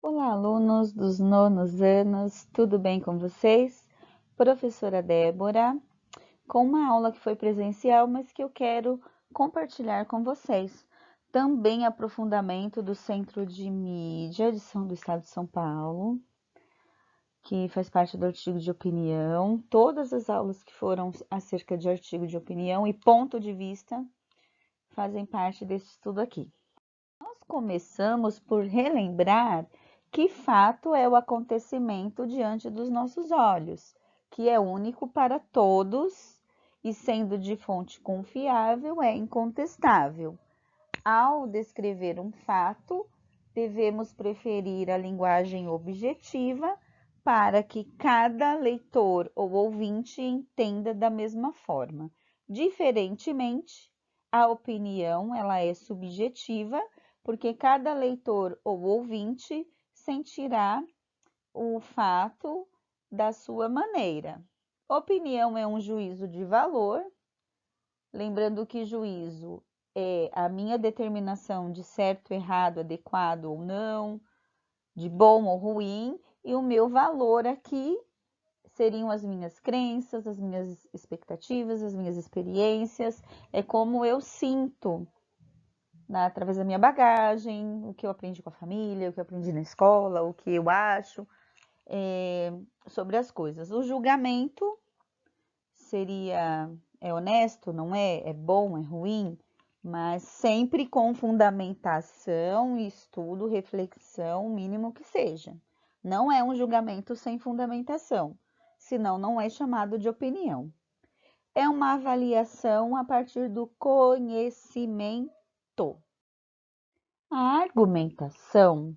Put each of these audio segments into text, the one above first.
Olá, alunos dos nonos anos, tudo bem com vocês? Professora Débora, com uma aula que foi presencial, mas que eu quero compartilhar com vocês. Também aprofundamento do Centro de Mídia do Estado de São Paulo, que faz parte do artigo de opinião. Todas as aulas que foram acerca de artigo de opinião e ponto de vista fazem parte desse estudo aqui. Nós começamos por relembrar que fato é o acontecimento diante dos nossos olhos, que é único para todos e, sendo de fonte confiável, é incontestável. Ao descrever um fato, devemos preferir a linguagem objetiva para que cada leitor ou ouvinte entenda da mesma forma. Diferentemente, a opinião ela é subjetiva, porque cada leitor ou ouvinte sentirá o fato da sua maneira. Opinião é um juízo de valor, lembrando que juízo é a minha determinação de certo, errado, adequado ou não, de bom ou ruim, e o meu valor aqui seriam as minhas crenças, as minhas expectativas, as minhas experiências, é como eu sinto, né, através da minha bagagem, o que eu aprendi com a família, o que eu aprendi na escola, o que eu acho sobre as coisas. O julgamento seria, é honesto, não é? É bom, é ruim? Mas sempre com fundamentação, estudo, reflexão, mínimo que seja. Não é um julgamento sem fundamentação, senão não é chamado de opinião. É uma avaliação a partir do conhecimento. A argumentação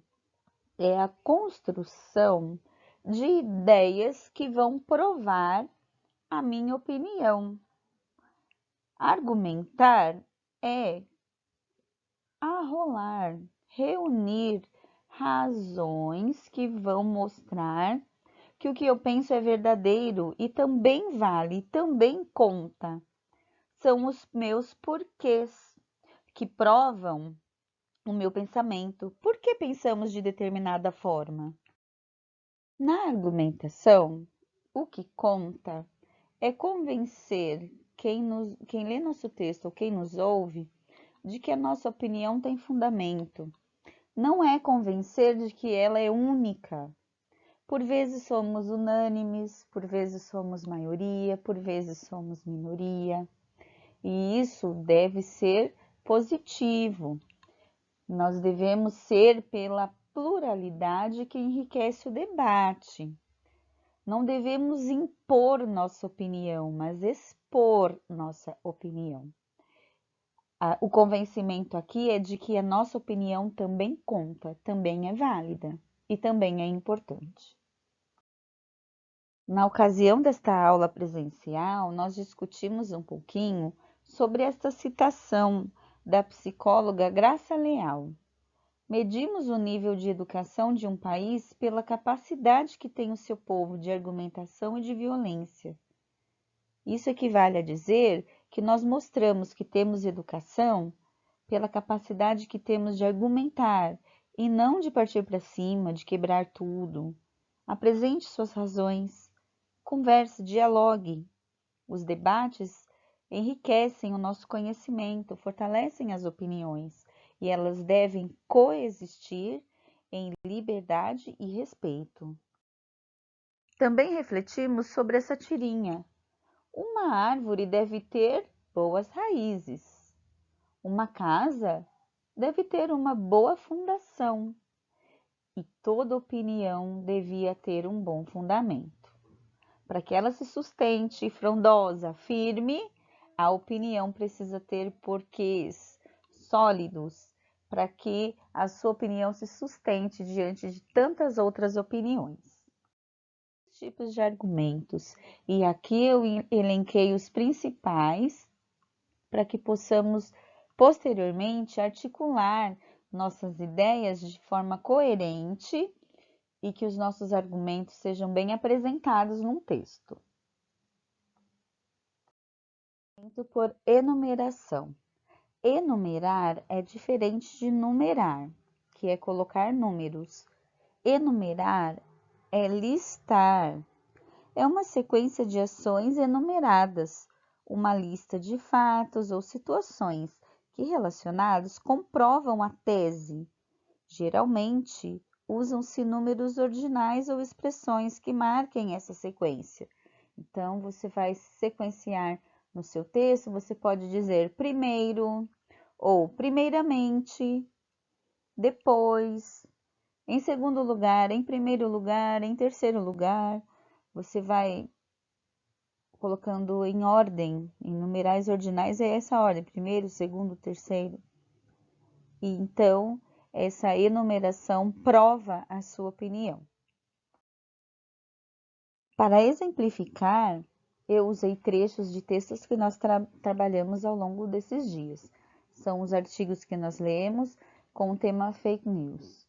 é a construção de ideias que vão provar a minha opinião. Argumentar é arrolar, reunir razões que vão mostrar que o que eu penso é verdadeiro e também vale, também conta. São os meus porquês que provam o meu pensamento. Por que pensamos de determinada forma? Na argumentação, o que conta é convencer quem lê nosso texto ou quem nos ouve de que a nossa opinião tem fundamento. Não é convencer de que ela é única. Por vezes somos unânimes, por vezes somos maioria, por vezes somos minoria. E isso deve ser positivo. Nós devemos ser pela pluralidade que enriquece o debate. Não devemos impor nossa opinião, mas expor nossa opinião. O convencimento aqui é de que a nossa opinião também conta, também é válida e também é importante. Na ocasião desta aula presencial, nós discutimos um pouquinho sobre esta citação da psicóloga Graça Leal. Medimos o nível de educação de um país pela capacidade que tem o seu povo de argumentação e de violência. Isso equivale a dizer que nós mostramos que temos educação pela capacidade que temos de argumentar e não de partir para cima, de quebrar tudo. Apresente suas razões, converse, dialogue. Os debates enriquecem o nosso conhecimento, fortalecem as opiniões e elas devem coexistir em liberdade e respeito. Também refletimos sobre essa tirinha. Uma árvore deve ter boas raízes. Uma casa deve ter uma boa fundação. E toda opinião devia ter um bom fundamento. Para que ela se sustente frondosa, firme, a opinião precisa ter porquês sólidos para que a sua opinião se sustente diante de tantas outras opiniões. Tipos de argumentos, e aqui eu elenquei os principais para que possamos posteriormente articular nossas ideias de forma coerente e que os nossos argumentos sejam bem apresentados num texto. Por enumeração. Enumerar é diferente de numerar, que é colocar números. Enumerar é listar. É uma sequência de ações enumeradas, uma lista de fatos ou situações que, relacionados, comprovam a tese. Geralmente, usam-se números ordinais ou expressões que marquem essa sequência. Então, você vai sequenciar no seu texto, você pode dizer primeiro, ou primeiramente, depois, em segundo lugar, em primeiro lugar, em terceiro lugar. Você vai colocando em ordem, em numerais ordinais é essa ordem, primeiro, segundo, terceiro. E então, essa enumeração prova a sua opinião. Para exemplificar, eu usei trechos de textos que nós trabalhamos ao longo desses dias. São os artigos que nós lemos com o tema fake news.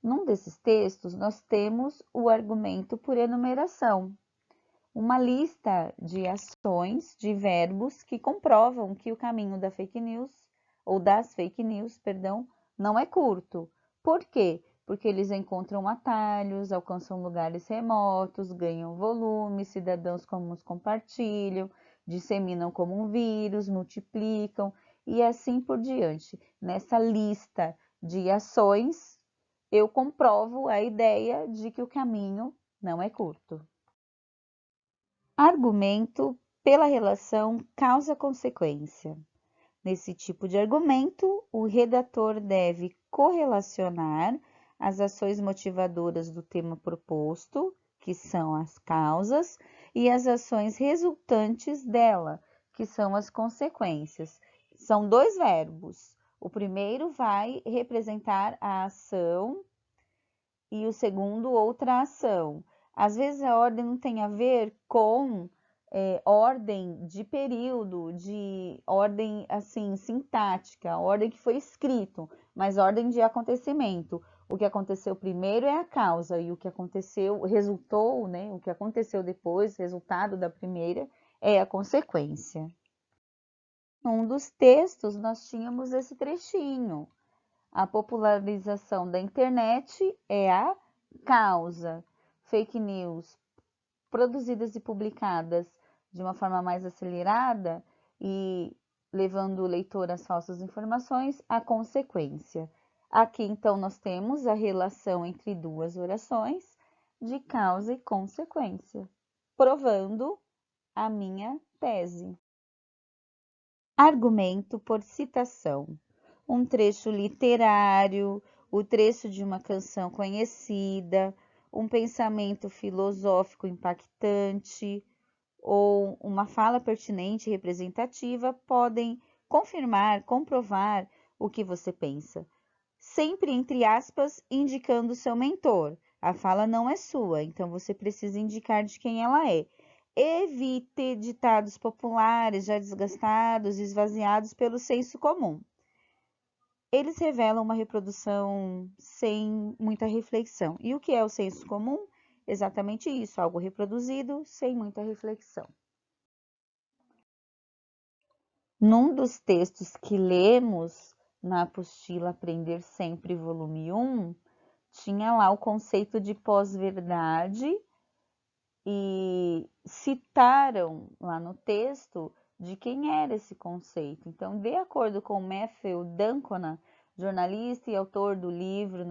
Num desses textos, nós temos o argumento por enumeração, uma lista de ações, de verbos que comprovam que o caminho da fake news, ou das fake news, perdão, não é curto. Por quê? Porque eles encontram atalhos, alcançam lugares remotos, ganham volume, cidadãos comuns compartilham, disseminam como um vírus, multiplicam e assim por diante. Nessa lista de ações, eu comprovo a ideia de que o caminho não é curto. Argumento pela relação causa-consequência. Nesse tipo de argumento, o redator deve correlacionar as ações motivadoras do tema proposto, que são as causas, e as ações resultantes dela, que são as consequências. São dois verbos. O primeiro vai representar a ação e o segundo outra ação. Às vezes a ordem não tem a ver com ordem de período, de ordem assim sintática, ordem que foi escrito, mas ordem de acontecimento. O que aconteceu primeiro é a causa e o que aconteceu, resultou, né? O que aconteceu depois, resultado da primeira, é a consequência. Num dos textos nós tínhamos esse trechinho. A popularização da internet é a causa. Fake news produzidas e publicadas de uma forma mais acelerada e levando o leitor às falsas informações, a consequência. Aqui, então, nós temos a relação entre duas orações de causa e consequência, provando a minha tese. Argumento por citação. Um trecho literário, o trecho de uma canção conhecida, um pensamento filosófico impactante ou uma fala pertinente e representativa podem confirmar, comprovar o que você pensa. Sempre entre aspas, indicando seu mentor. A fala não é sua, então você precisa indicar de quem ela é. Evite ditados populares já desgastados e esvaziados pelo senso comum. Eles revelam uma reprodução sem muita reflexão. E o que é o senso comum? Exatamente isso, algo reproduzido sem muita reflexão. Num dos textos que lemos na apostila Aprender Sempre, volume 1, tinha lá o conceito de pós-verdade e citaram lá no texto de quem era esse conceito. Então, de acordo com Matthew Dancona, jornalista e autor do livro,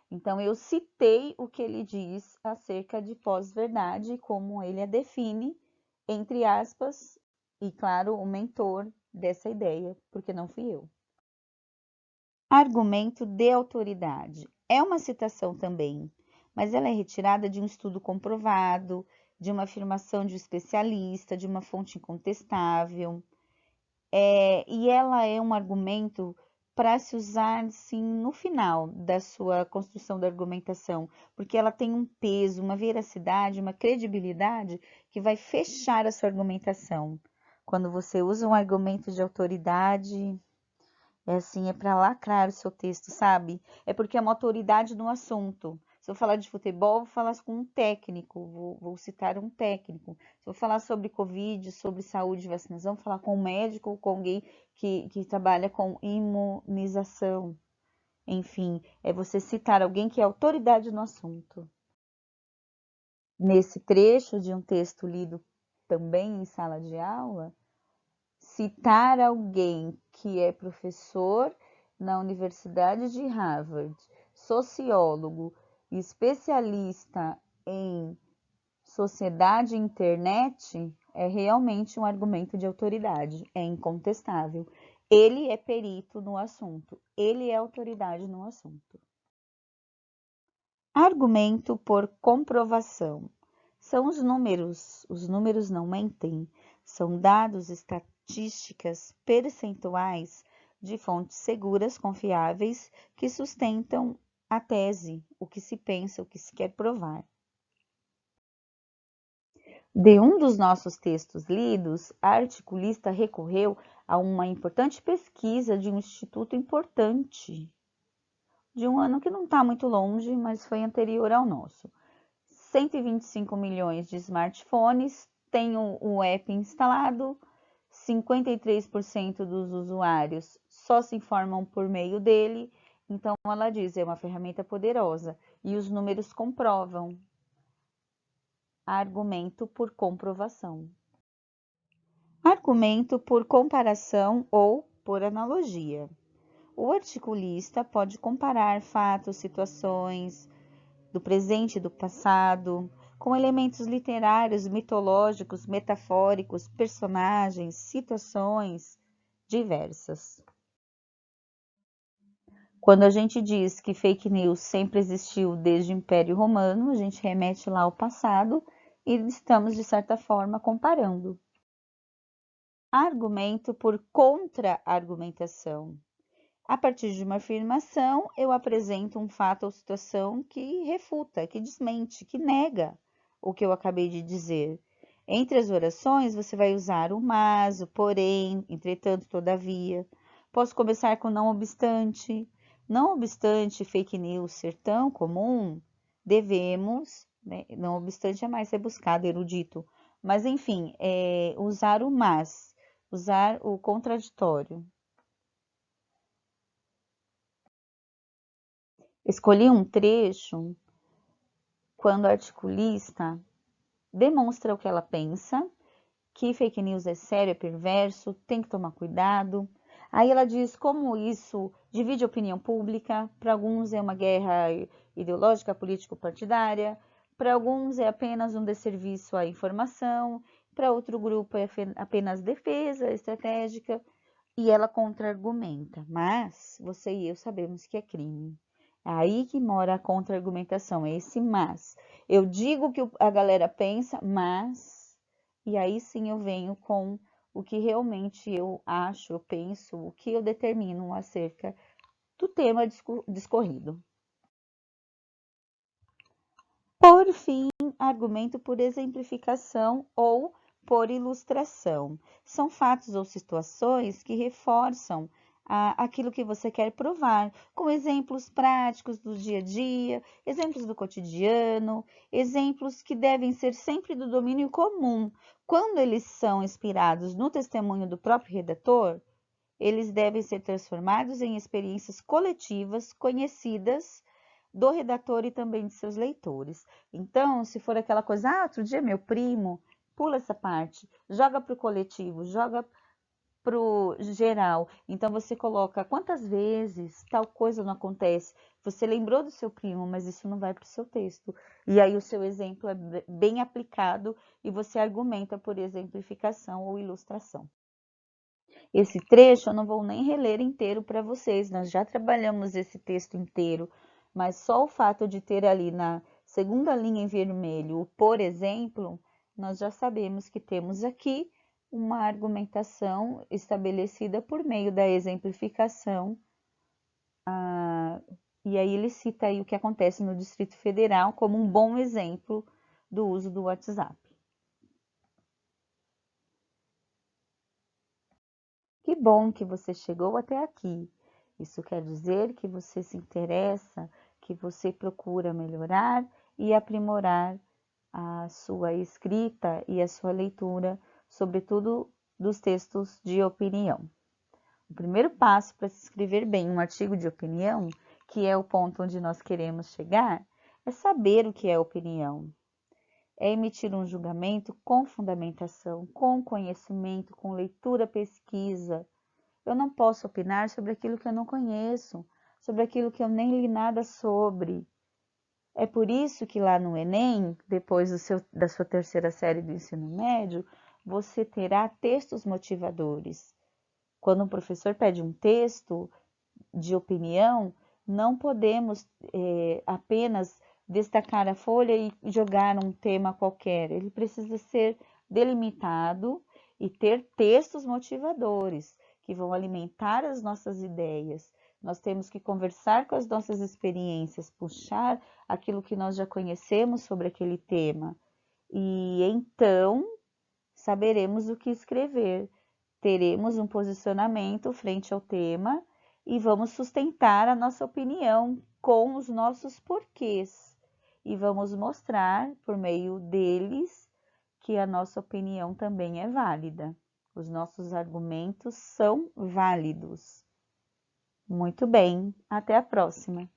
então eu citei o que ele diz acerca de pós-verdade, como ele a define, entre aspas, e claro, o mentor dessa ideia, porque não fui eu. Argumento de autoridade. É uma citação também, mas ela é retirada de um estudo comprovado, de uma afirmação de um especialista, de uma fonte incontestável. E ela é um argumento para se usar, sim, no final da sua construção da argumentação, porque ela tem um peso, uma veracidade, uma credibilidade que vai fechar a sua argumentação. Quando você usa um argumento de autoridade, é assim, é para lacrar o seu texto, sabe? É porque é uma autoridade no assunto. Se eu falar de futebol, vou falar com um técnico, vou citar um técnico. Se eu falar sobre Covid, sobre saúde e vacinação, vou falar com um médico, com alguém que trabalha com imunização. enfim, é você citar alguém que é autoridade no assunto. Nesse trecho de um texto lido também em sala de aula, citar alguém que é professor na Universidade de Harvard, sociólogo, especialista em sociedade e internet, é realmente um argumento de autoridade, é incontestável. Ele é perito no assunto, ele é autoridade no assunto. Argumento por comprovação. São os números não mentem, são dados estatísticas percentuais de fontes seguras, confiáveis, que sustentam a tese, o que se pensa, o que se quer provar. De um dos nossos textos lidos, a articulista recorreu a uma importante pesquisa de um instituto importante, de um ano que não está muito longe, mas foi anterior ao nosso. 125 milhões de smartphones têm o app instalado, 53% dos usuários só se informam por meio dele, então ela diz, é uma ferramenta poderosa, e os números comprovam. Argumento por comprovação. Argumento por comparação ou por analogia. O articulista pode comparar fatos, situações do presente e do passado, com elementos literários, mitológicos, metafóricos, personagens, situações diversas. Quando a gente diz que fake news sempre existiu desde o Império Romano, a gente remete lá ao passado e estamos, de certa forma, comparando. Argumento por contra-argumentação. A partir de uma afirmação, eu apresento um fato ou situação que refuta, que desmente, que nega o que eu acabei de dizer. Entre as orações, você vai usar o mas, o porém, entretanto, todavia. Posso começar com não obstante. Não obstante fake news ser tão comum, devemos, né, não obstante é mais rebuscado, erudito, mas enfim, usar o mas, usar o contraditório. Escolhi um trecho quando a articulista demonstra o que ela pensa, que fake news é sério, é perverso, tem que tomar cuidado. Aí ela diz como isso divide a opinião pública, para alguns é uma guerra ideológica, político-partidária, para alguns é apenas um desserviço à informação, para outro grupo é apenas defesa estratégica, e ela contra-argumenta, mas você e eu sabemos que é crime. É aí que mora a contra-argumentação, é esse mas. Eu digo o que a galera pensa, mas... E aí sim eu venho com o que realmente eu acho, eu penso, o que eu determino acerca do tema discorrido. Por fim, argumento por exemplificação ou por ilustração. São fatos ou situações que reforçam aquilo que você quer provar, com exemplos práticos do dia a dia, exemplos do cotidiano, exemplos que devem ser sempre do domínio comum. Quando eles são inspirados no testemunho do próprio redator, eles devem ser transformados em experiências coletivas, conhecidas do redator e também de seus leitores. Então, se for aquela coisa, outro dia meu primo, pula essa parte, joga para o coletivo, joga para o geral. Então, você coloca quantas vezes tal coisa não acontece. Você lembrou do seu primo, mas isso não vai para o seu texto. E aí o seu exemplo é bem aplicado e você argumenta por exemplificação ou ilustração. Esse trecho eu não vou nem reler inteiro para vocês, nós já trabalhamos esse texto inteiro, mas só o fato de ter ali na segunda linha em vermelho o por exemplo, nós já sabemos que temos aqui uma argumentação estabelecida por meio da exemplificação. E aí ele cita aí o que acontece no Distrito Federal como um bom exemplo do uso do WhatsApp. Que bom que você chegou até aqui. Isso quer dizer que você se interessa, que você procura melhorar e aprimorar a sua escrita e a sua leitura, sobretudo dos textos de opinião. O primeiro passo para se escrever bem um artigo de opinião que é o ponto onde nós queremos chegar, é saber o que é opinião. É emitir um julgamento com fundamentação, com conhecimento, com leitura, pesquisa. Eu não posso opinar sobre aquilo que eu não conheço, sobre aquilo que eu nem li nada sobre. É por isso que lá no Enem, depois da sua terceira série do ensino médio, você terá textos motivadores. Quando um professor pede um texto de opinião, não podemos apenas destacar a folha e jogar um tema qualquer. Ele precisa ser delimitado e ter textos motivadores que vão alimentar as nossas ideias. Nós temos que conversar com as nossas experiências, puxar aquilo que nós já conhecemos sobre aquele tema. E então saberemos o que escrever. Teremos um posicionamento frente ao tema e vamos sustentar a nossa opinião com os nossos porquês. E vamos mostrar, por meio deles, que a nossa opinião também é válida. Os nossos argumentos são válidos. Muito bem, até a próxima.